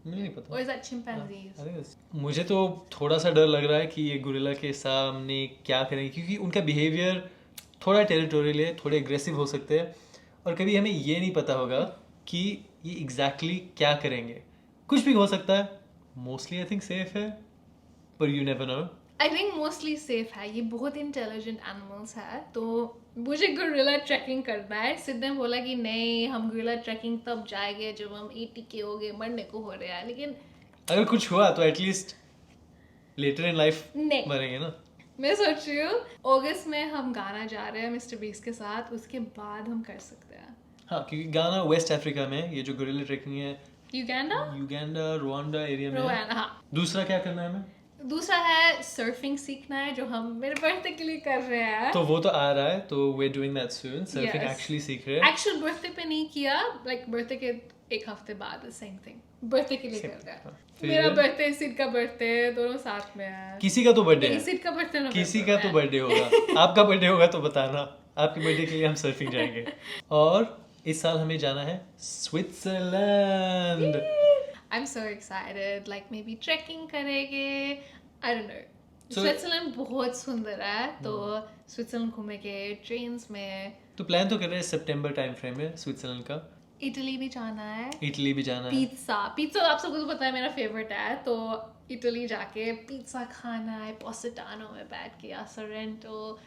मुझे नहीं पता। Or is that chimpanzees? मुझे तो थोड़ा सा डर लग रहा है कि ये गोरिल्ला के सामने क्या करेंगे, क्योंकि उनका बिहेवियर थोड़ा टेरिटोरियल है, थोड़े एग्रेसिव हो सकते हैं, और कभी हमें ये नहीं पता होगा कि ये एग्जैक्टली क्या करेंगे। कुछ भी हो सकता है। मोस्टली आई थिंक सेफ है, पर you never know. I think mostly safe है, ये बहुत इंटेलिजेंट एनिमल्स है। तो मुझे गोरिल्ला ट्रैकिंग करना है। सिद्ध ने बोला कि नहीं, हम गोरिल्ला ट्रैकिंग तब जाएंगे जब हम 80 के हो गए, मरने को हो रहा है, लेकिन अगर कुछ हुआ तो एटलीस्ट लेटर इन लाइफ नहीं। मरेंगे ना। मैं सोच रही हूँ अगस्त में हम गाना जा रहे हैं मिस्टर बीस के साथ, उसके बाद हम कर सकते हैं। हाँ, क्योंकि गाना वेस्ट अफ्रीका में है, ये जो गोरिल्ला ट्रैकिंग है युगांडा, रुवांडा एरिया में है। रोवाना, हाँ। दूसरा क्या करना है हमें? दूसरा है सर्फिंग सीखना है, जो हम मेरे बर्थडे के लिए कर रहे हैं। तो वो तो आ रहा है, तो we are doing that soon. Surfing Yes. Actually सीख रहे हैं। एक्चुअल बर्थडे पे नहीं किया, लाइक बर्थडे के एक हफ्ते बाद, सेम थिंग, बर्थडे के लिए कर रहा है। फिर- मेरा बर्थडे, सिड का बर्थडे, दोनों साथ में है। किसी का तो बर्थडे नहीं, है, सिड का बर्थडे ना, किसी का तो बर्थडे होगा। आपका बर्थडे होगा तो बताना, आपके बर्थडे के लिए हम सर्फिंग जाएंगे। और इस साल हमें जाना है Switzerland. I am so excited, like maybe trekking करेंगे, I don't know. So- Switzerland बहुत सुंदर है, तो स्विट्जरलैंड घूमेंगे ट्रेन्स में। तो प्लान तो कर रहे हैं सितंबर टाइम फ्रेम में स्विट्जरलैंड का। इटली भी जाना है। इटली भी जाना है। पिज्जा आप सबको तो पता है मेरा फेवरेट है, तो इटली जाके पिज्जा खाना है, पोसिटानो में बैठ के, या सोरेंटो,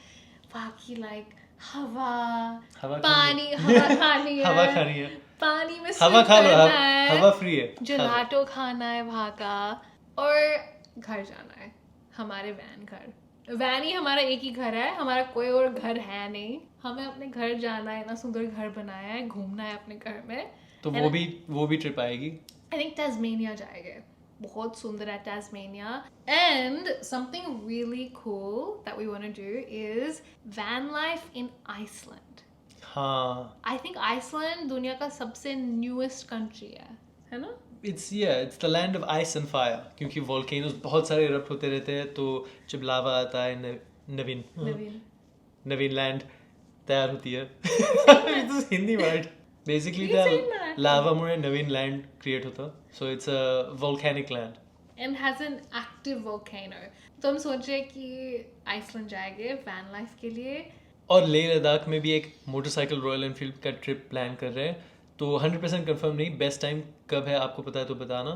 बाकी लाइक हवा हवा पानी, हवा खानी है, हवा खानी है, पानी में हवा swim खा लो, करना है, हवा फ्री है। जलाटो खाना है वहाँ का, और घर जाना है, हमारे वैन घर। वैन ही हमारा एक ही घर है, हमारा कोई और घर है नहीं। हमें अपने घर जाना है, इतना सुंदर घर बनाया है, घूमना है अपने घर में। तो वो भी ट्रिप आएगी। आई थिंक टास्मेनिया जाएंगे, बहुत सुंदर है Tasmania. And something really cool that we want to do is van life in Iceland. हाँ, आई थिंक आइसलैंड दुनिया का सबसे न्यूएस्ट कंट्री है ना? It's the land of ice and fire, क्योंकि वोल्केनोस बहुत सारे इरप्ट होते रहते हैं, तो जब लावा आता है नवीन लैंड तैयार होती है। Hindi word basically You said that. लावामुळे नवीन लैंड क्रिएट होता, so it's a volcanic land and has an active volcano. तो हम सोच रहे हैं कि आइसलैंड जाएंगे वैन लाइफ के लिए। और लेह लद्दाख में भी एक मोटरसाइकिल रॉयल एनफील्ड का ट्रिप प्लान कर रहे हैं, तो 100% कंफर्म नहीं, बेस्ट टाइम कब है आपको पता है तो बताना,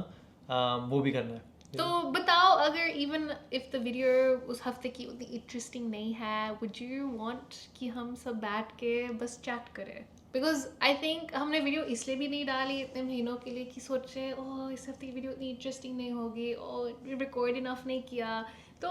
वो भी करना है। तो बताओ, अगर इवन इफ द वीडियो उस हफ्ते की उतनी इंटरेस्टिंग नहीं है, वुड यू वांट कि हम सब बैठ के बस चैट करें? बिकॉज आई थिंक हमने वीडियो इसलिए भी नहीं डाली इतने महीनों के लिए कि सोचे ओह इस हफ्ते की वीडियो इतनी इंटरेस्टिंग नहीं होगी, और रिकॉर्ड इनफ नहीं किया, तो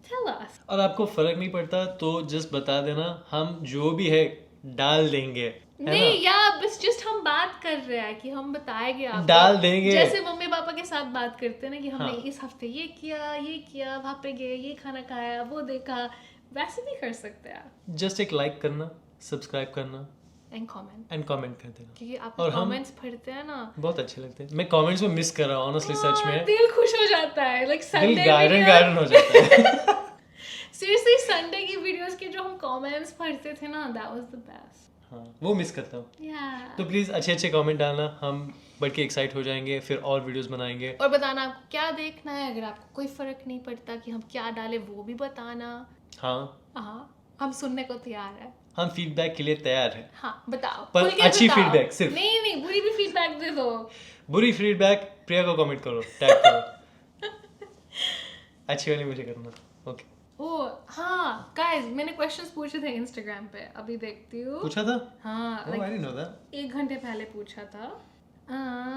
टेल अस। और आपको फर्क नहीं पड़ता तो जस्ट बता देना, हम जो भी है डाल देंगे। नहीं यार, बस जस्ट हम बात कर रहे हैं कि हम बताएंगे आपको, डाल देंगे। जैसे मम्मी पापा के साथ बात करते हैं ना कि हमने हाँ। इस हफ्ते ये किया, वहाँ पे गए, ये खाना खाया, वो देखा, वैसे भी कर सकते हैं जस्ट एक लाइक करना, सब्सक्राइब करना एंड कमेंट कर देना, क्योंकि आप और हम कमेंट्स पढ़ते हैं ना, बहुत अच्छे लगते हैं। मैं कमेंट्स में मिस कर रहा हूँ ऑनेस्टली, सच में दिल खुश हो जाता है, लाइक दिल संडे गार्डन हो जाता है। सीरियसली संडे की वीडियोस के जो हम कमेंट्स पढ़ते थे ना, दैट वाज द बेस्ट। हाँ, वो मिस करता हूँ। या तो प्लीज अच्छे कमेंट डालना, हम बढ़ के एक्साइट हो जाएंगे, फिर और वीडियोस बनाएंगे। और बताना आपको क्या देखना है, अगर आपको कोई फर्क नहीं पड़ता कि हम क्या डालें वो भी बताना। हाँ, हम सुनने को तैयार है। हम फीडबैक के लिए तैयार हैं। हाँ बताओ, पर खुल के अच्छी बताओ। feedback सिर्फ। नहीं बुरी भी फीडबैक दे दो। बुरी फीडबैक प्रिया को कमेंट करो, टैग करो। अच्छी वाली मुझे करना। ओके, ओ हाँ गाइस, मैंने क्वेश्चंस पूछे थे इंस्टाग्राम पे, अभी देखती हूँ। पूछा था? हाँ Oh, I didn't know that. 1 घंटे पहले पूछा था।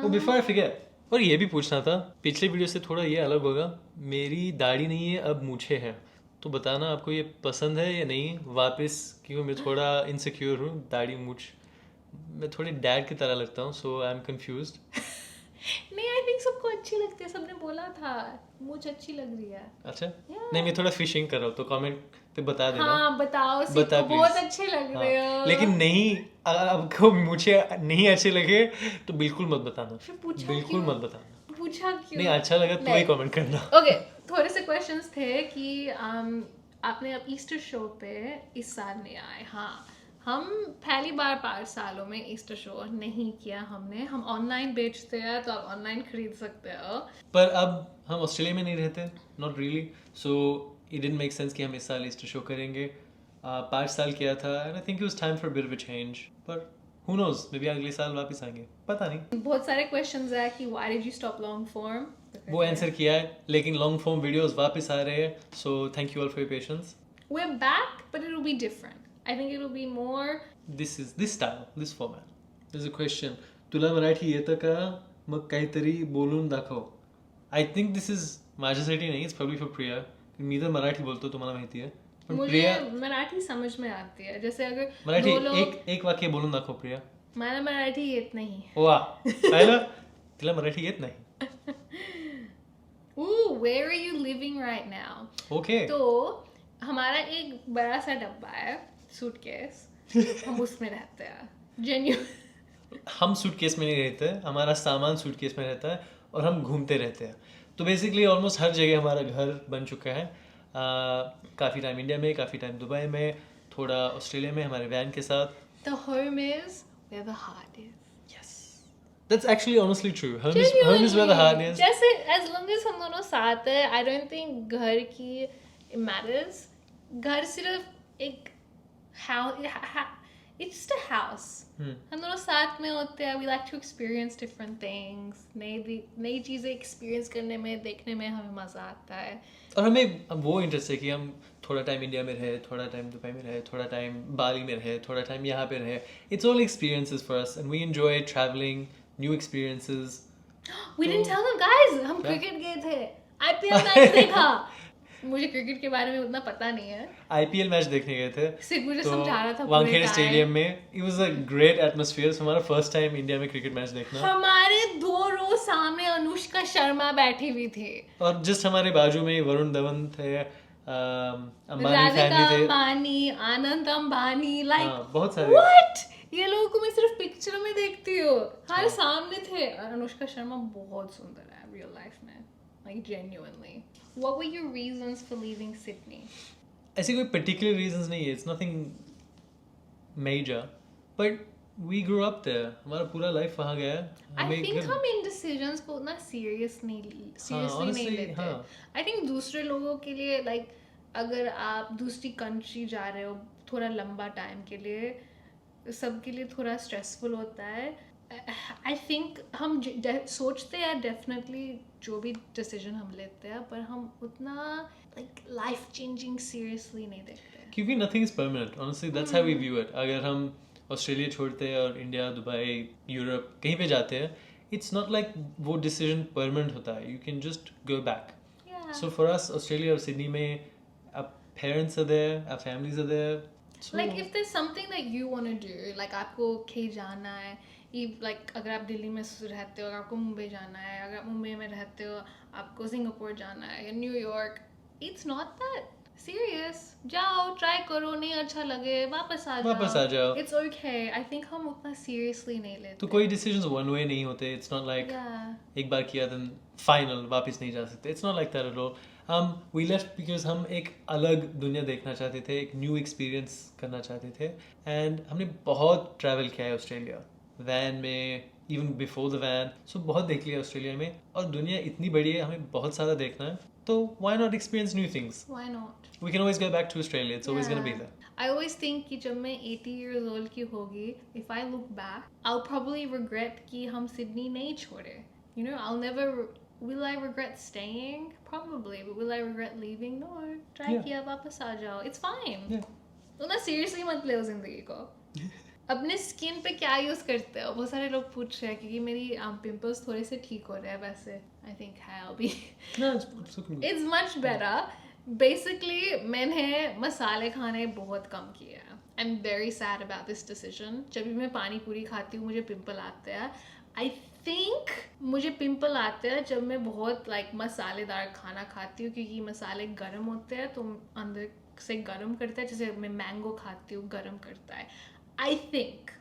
Oh, before I forget, और ये भी पूछना था, पिछले वीडियो से थोड़ा ये अलग होगा, मेरी दाढ़ी नहीं है, अब मूछें हैं, तो बताना आपको ये पसंद है या नहीं वापस, क्योंकि मैं थोड़ा इनसिक्योर हूँ, दाढ़ी मूछ, मैं थोड़ी डैड की तरह लगता हूँ, सो आई एम कंफ्यूज्ड। नहीं, आई थिंक सबको अच्छी लगती है, सबने बोला था मुझे अच्छी लग रही है। अच्छा, Yeah. नहीं मैं थोड़ा फिशिंग कर रहा हूँ, तो कमेंट पे बता देना। हाँ बताओ, बता सीखो, please. बहुत अच्छे लग हाँ, रहे हो। लेकिन नहीं, अगर आपको मुझे नहीं अच्छे लगे तो बिल्कुल मत बताना, फिर पूछा बिल्कुल क्यों? मत बताना। पूछा क्यों? नहीं अच्छा लगा तो ही कमेंट करना। ओके, थोड़े से क्वेश्चंस थे कि आपने अब ईस्टर शो पे इस साल नहीं आए। हाँ, हम पहली बार 5 सालों में ईस्टर शो नहीं किया हमने। हम ऑनलाइन बेचते हैं, तो आप ऑनलाइन खरीद सकते हो। पर अब हम ऑस्ट्रेलिया में नहीं रहते, not really, so it didn't make sense कि हम इस साल ईस्टर शो करेंगे। 5 साल किया था and I think it was time for bit of a change, पर हु नोज, मे बी अगले साल वापस आएंगे, पता नहीं। बहुत सारे क्वेश्चंस है कि why did you stop long form. वो आंसर किया है, लेकिन लॉन्ग फॉर्म वीडियोस वापस आ रहे हैं, सो thank you all for your patience. We're back, but it will be different. I think it will be more. This style, this format. There's a question. तुला मराठी येतं का? मग काहीतरी बोलून दाखव. I think this is माझ्यासाठी नाही, it's probably for Priya. मी तर मराठी बोलतो, तुम्हाला माहिती आहे. पण मुझे प्रिया मराठी समझ में आती है, जैसे अगर मराठी दो लोग, एक वाक्य बोलून दाखव प्रिया. मला मराठी येत नाही. वा, पाहिलं? तिला मराठी येत नाही. Ooh, where are you living right now? Okay. तो हमारा एक बड़ा सा डब्बा है, सूटकेस, हम उसमें रहते हैं। जेन्युइन। हम सूटकेस में नहीं रहते, हमारा सामान सूटकेस में रहता है और हम घूमते रहते हैं, तो बेसिकली ऑलमोस्ट हर जगह हमारा घर बन चुका है। काफ़ी टाइम इंडिया में, काफ़ी टाइम दुबई में, थोड़ा ऑस्ट्रेलिया में हमारे वैन के साथ। The home is where the heart is. Yes, that's actually honestly true. Home is where the heart is. जैसे as long as हम दोनों साथ है, I don't think घर की it matters. घर सिर्फ एक it's just a house. हम दोनों साथ में होते हैं, we like to experience different things. नई चीज़ें experience करने में, देखने में हमें मज़ा आता है। और हमें वो इंटरेस्ट है कि हम थोड़ा टाइम इंडिया में रहे, थोड़ा टाइम दुबई में रहे, थोड़ा टाइम बाली में रहे, थोड़ा टाइम यहाँ पे रहे. It's all experiences for us and we enjoy traveling, new experiences. We didn't tell them guys, हम क्रिकेट गए थे, IPL मैच देखा। मुझे क्रिकेट के बारे में उतना पता नहीं है। IPL मैच देखने गए थे, सिर्फ मुझे समझा रहा था पूरे वानखेड़े time। स्टेडियम में. It was a great atmosphere. हमारा फर्स्ट टाइम इंडिया में क्रिकेट मैच देखना. हमारे 2 रो सामने अनुष्का शर्मा बैठी हुई थी, और जस्ट हमारे बाजू में वरुण धवन थे, अंबानी राधिका फैमिली थे. अंबानी, आनंद अंबानी, लाइक हाँ, बहुत सारे. व्हाट, ये लोगों को मैं सिर्फ पिक्चर में देखती हूँ, हमारे सामने थे। और अनुष्का शर्मा बहुत सुंदर है रियल लाइफ में, like genuinely. What were your reasons for leaving Sydney? ऐसी कोई particular reasons नहीं है. It's nothing major, but we grew up there. हमारा पूरा लाइफ वहाँ गया है. I think हम इन decisions को उतना seriously नहीं honestly, लेते। हाँ. I think दूसरे लोगों के लिए, like अगर आप दूसरी country जा रहे हो थोड़ा लंबा टाइम के लिए, सबके लिए थोड़ा stressful होता है। I think हम सोचते हैं definitely जो भी decision हम लेते हैं, पर हम उतना like life changing seriously नहीं देखते हैं। क्योंकि nothing is permanent. Honestly, that's how we view it. अगर हम ऑस्ट्रेलिया छोड़ते हैं और इंडिया, दुबई, यूरोप कहीं पे जाते हैं, it's not like वो decision permanent होता है. You can just go back. Yeah. So for us, Australia और Sydney में, our parents are there, our families are there. So, Like if there's something that you want to do, like आपको कहीं जाना है, like अगर आप दिल्ली में रहते हो, अगर आपको मुंबई जाना है, अगर आप मुंबई में रहते हो, आपको सिंगापुर जाना है या New York, it's not that serious. जाओ, ट्राई करो, नहीं अच्छा लगे, वापस आ जाओ. It's okay. I think हम उतना seriously नहीं लेते. तो कोई decisions one way नहीं होते. It's not like एक बार किया then final वापस नहीं जा सकते. It's not like that at all. We left because हम एक अलग दुनिया देखना चाहते थे, एक न्यू एक्सपीरियंस करना चाहते थे, एंड हमने बहुत ट्रैवल किया है ऑस्ट्रेलिया, वैन में, इवन बिफोर द वैन, सो बहुत देख लिया ऑस्ट्रेलिया में, और दुनिया इतनी बड़ी है, हमें बहुत सारा देखना है, तो why not experience new things? Why not? We can always go back to Australia, it's always gonna be there. I always think कि जब मैं 80 years old की होगी, if I look back, I'll probably regret कि हम Sydney नहीं छोड़े. You know, I'll never. Will I regret staying? Probably, but will I regret leaving? No. Try किया, वापस आ जाओ. It's fine. उतना seriously मत ले जिंदगी को. अपने स्किन पे क्या यूज करते हो? बहुत सारे लोग पूछ रहे हैं क्योंकि मेरी पिंपल्स थोड़े से ठीक हो रहे हैं वैसे. I think I'll be. No, it's looking good. It's much better. Basically, मैंने मसाले खाने बहुत कम किए हैं. I'm very sad about this decision. जब भी मैं पानी पूरी खाती हूँ मुझे पिंपल आते हैं. I think मुझे पिंपल आते हैं जब मैं बहुत like मसालेदार खाना खाती हूँ, क्योंकि मसाले गर्म होते हैं तो अंदर से गर्म करता है. जैसे मैं मैंगो खाती हूँ, गर्म करता है. I think.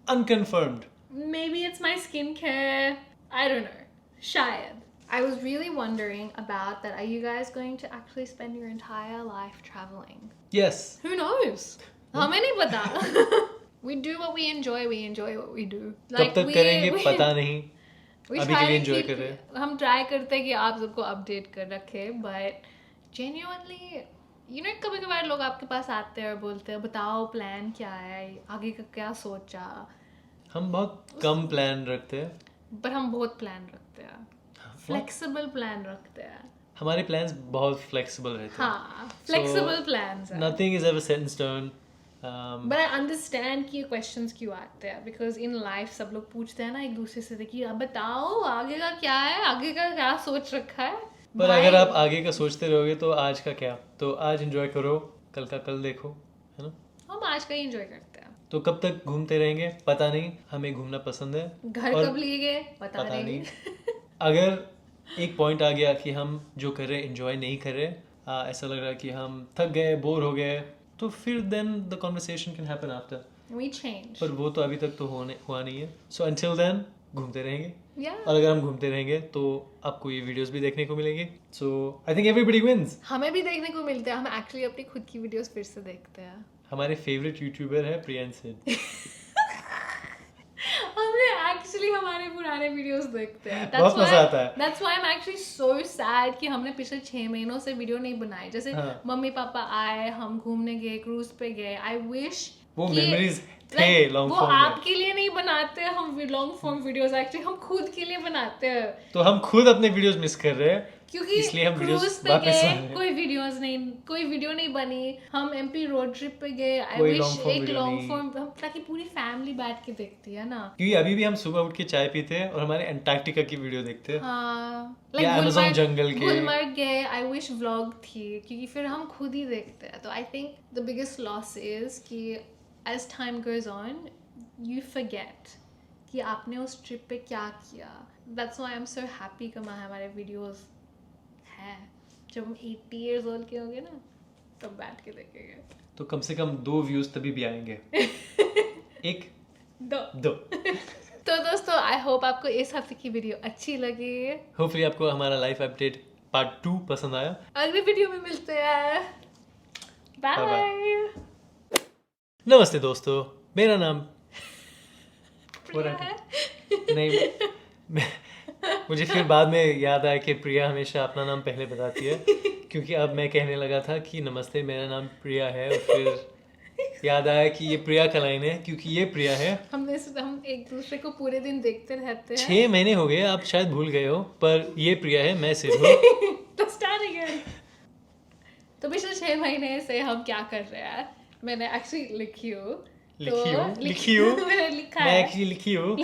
Unconfirmed. Maybe it's my skincare. I don't know. शायद. I was really wondering about that. Are you guys going to actually spend your entire life traveling? Yes. Who knows? हमें नहीं पता. We do what we enjoy what we do. कब तक करेंगे पता नहीं. We अभी try के लिए and enjoy keep- कर रहे हैं. हम ट्राई करते हैं कि आप सबको अपडेट कर रखें, but genuinely, you know, कभी कभार लोग आपके पास आते हैं और बोलते हैं बताओ प्लान क्या है, आगे का क्या सोचा. हम बहुत कम प्लान रखते हैं. पर हम बहुत प्लान रखते हैं, फ्लेक्सिबल प्लान रखते हैं. हमारे प्लान्स बहुत फ्लेक्सिबल रहते हैं. हाँ, फ्लेक्सिबल प्लान्स हैं. Nothing is ever set in stone. But I understand कि ये questions क्यों आते हैं, because in life सब लोग पूछते हैं ना एक दूसरे से कि अब बताओ आगे का क्या है, आगे का क्या सोच रखा है. पर अगर आप आगे का सोचते रहोगे तो आज का क्या? तो आज एंजॉय करो, कल का कल देखो, है ना? हम आज का ही एंजॉय करते हैं. तो कब तक घूमते रहेंगे पता नहीं. हमें घूमना पसंद है. घर और कब लिए गए पता नहीं. अगर एक पॉइंट आ गया कि हम जो कर रहे हैं एंजॉय नहीं कर रहे, ऐसा लग रहा है कि हम थक गए, बोर हो गए, तो फिर then the conversation can happen after. We change. पर वो तो अभी तक तो हुआ नहीं है. सो अंटिल देन घूमते रहेंगे. Yeah. और अगर हम घूमते रहेंगे तो आपको ये वीडियोस भी देखने को मिलेंगे. सो आई थिंक एवरीबॉडी विंस. हमें भी देखने को मिलते हैं. हम एक्चुअली अपनी खुद की वीडियोस फिर से देखते हैं. हमारे फेवरेट यूट्यूबर है प्रियंसित. हमने एक्चुअली हमारे पुराने वीडियोस देखते हैं. बहुत मजा आता है. That's why I'm actually so sad कि हमने पिछले 6 महीनों से वीडियो नहीं बनाई. जैसे मम्मी पापा आए, हम घूमने गए, क्रूज पे गए. I wish वो कि मेमोरीज थे लॉन्ग वो फॉर्म में. आपके लिए नहीं बनाते हम लॉन्ग फॉर्म वीडियोस, एक्चुअली हम खुद के लिए बनाते हैं. तो हम खुद अपने वीडियोस मिस कर रहे हैं, क्योंकि इसलिए हम क्रूज वीडियोस पे वापस गए, बना रहे हैं. कोई वीडियो नहीं बनी. हम एमपी रोड ट्रिप पे गए. आई कोई विश long form एक video लॉन्ग नहीं. फॉर्म, ताकि पूरी फैमिली बैठ के देखती है ना. क्योंकि अभी भी हम सुबह उठ के चाय पीते हैं और हमारे अंटार्कटिका की वीडियो देखते हैं. हाँ, या Amazon जंगल के. गुलमर्ग गए. आई विश व्लॉग थी, क्योंकि फिर हम खुद ही देखते हैं. तो I think the biggest loss is कि as time goes on you forget कि आपने उस ट्रिप पे क्या किया. That's why I am so happy कि हमारे वीडियोस हैं. जब हम 80 years old के होंगे ना तब बैठ के देखेंगे. तो कम से कम 2 व्यूज तभी भी आएंगे. एक दो. तो दोस्तों, आई होप आपको इस हफ्ते की वीडियो अच्छी लगी. होपफुली आपको हमारा लाइफ अपडेट पार्ट 2 पसंद आया. अगली वीडियो में मिलते हैं. बाय. नमस्ते दोस्तों, मेरा नाम प्रिया है. नहीं, मुझे फिर बाद में याद आया कि प्रिया हमेशा अपना नाम पहले बताती है, क्योंकि अब मैं कहने लगा था कि नमस्ते मेरा नाम प्रिया है, और फिर याद आया कि ये प्रिया का लाइन है क्योंकि ये प्रिया है. हम एक दूसरे को पूरे दिन देखते रहते हैं. 6 महीने हो गए, आप शायद भूल गए हो, पर ये प्रिया है, मैं सिर्फ हूँ. तो स्टार्ट अगेन. तो पिछले 6 महीने से हम क्या कर रहे हैं, मैंने एक्चुअली लिखी हूँ. लिखी हूँ. मैंने लिखा मैं है. एक्चुअली लिखी हूँ.